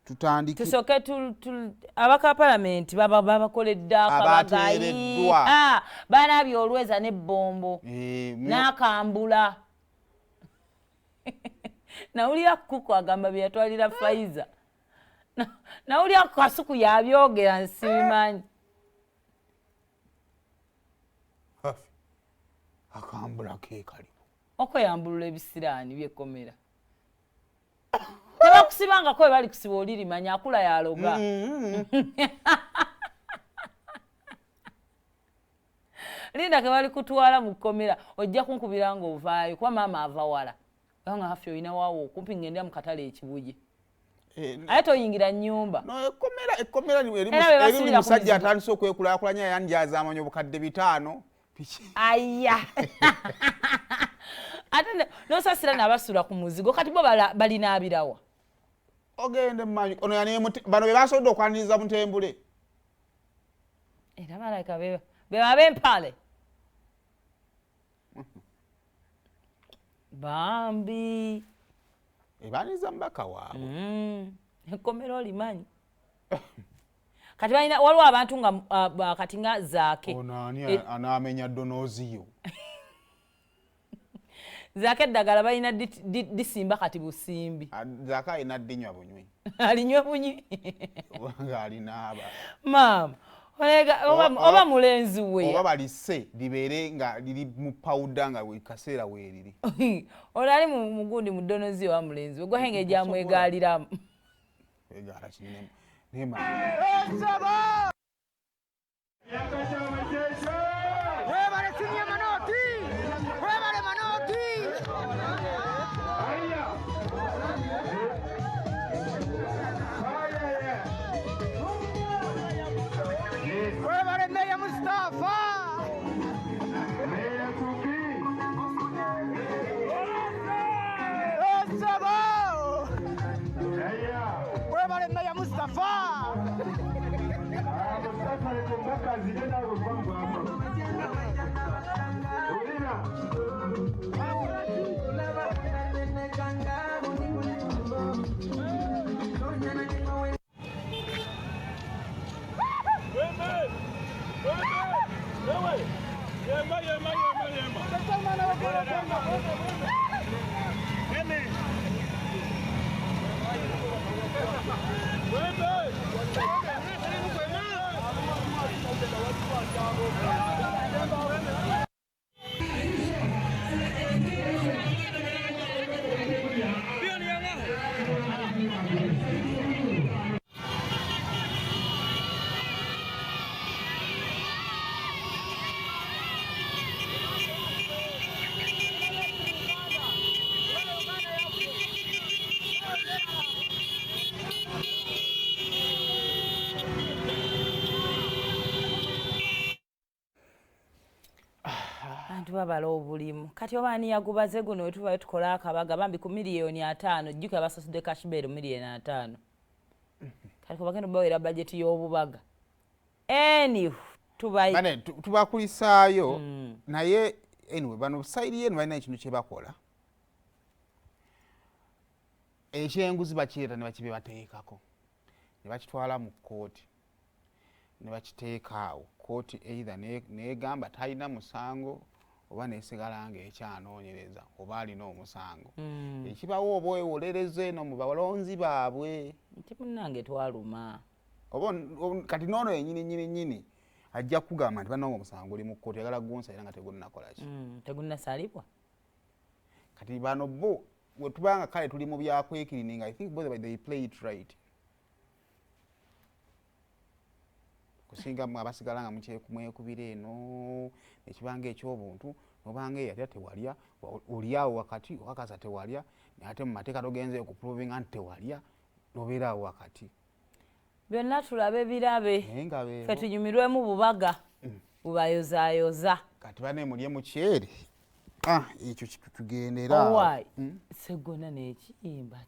tutandike tusoke abaka parliament babakoledde akabagayi banabye olweza n'ebbombo n'akambula nawulira kuku agamba bye yatwalira Faiza nawulira Kasuku yabyogera nsibimanyi akambula ke kaliwo okweyambulula ebisiraani by'ekkomera tebakusibangako bwe bali kusiba olirimanya akula yaloga linda ke bali kutwala mu kkomera ojja kunkubira ng'ovaayo kuba maama ava wala nga hafi olina waawo okumpi ng'endera mu katale ekibuye ate toyingira nnyumba ekkomera eri musajja atandise okwekulaakulanya yanjaza amanyi obukadde 5 aya ate nosasira nabasula ku muzigo kati bo balinaabirawa ogende mmanyi ono bano be basobodde okwaniriza Mutembule era balayika beba b'empale bambi ebaniriza mubaka waabwe ekkomera olimanyi kati waliwo abantu nga kati nga Zaake ono ani anaamenya Donoziyo Zaake eddagala balina disimba kati busimbi Zaake alina ddinywa bunywi alinywa bunywi nga alinaaba maama oba mulenzi we oba balise libeere nga liri mu pawuda nga kaseera weeriri olali mugundi mu Donoziyo wa mulenzi we gwahenge gyamwegaaliramu egala kinene nema babala obulimu kati oba ani yagubaze guno wetuba tukola akabaga bambi ku $5,000,000 jjuka basasudde kashbeero $5,000,000 kati ko bagenda bawera budget y'obubaga tubakulisaayo naye anyway bano sayiri yenu balina ekintu kye bakola ekyenguzi bakireeta ne bakibebateekako ne bakitwala mu kkooti ne bakiteeka awo kkooti either negamba talina musango oba nesigala nga ekyanoonyereza oba alina omusango ekibawo oba ewolereze no mu balonzi baabwe nti munnange twaluma kati noono yenyini ajja kugamba nti banonga omusango oli mu kkooti yagala gunsa era nga tegunnakola ki tegunnasalibwa kati bano bo wetubanga kale tuli mu byakwekirininga I think both they play it right kusinga abasigala nga mukyekubira eno ekibanga ekyobuntu nobanga eyatya tewalya oliawo wakati okakasa tewalya ate mu mateeka togenze okuprovinga nti tewalya nobeeraawo wakati byonna tulabe birabe fe tunyumirwemu bubaga bubayozaayoza kati banemulye mukyere ekyo kitugendera owaayi segona n'ekiyimba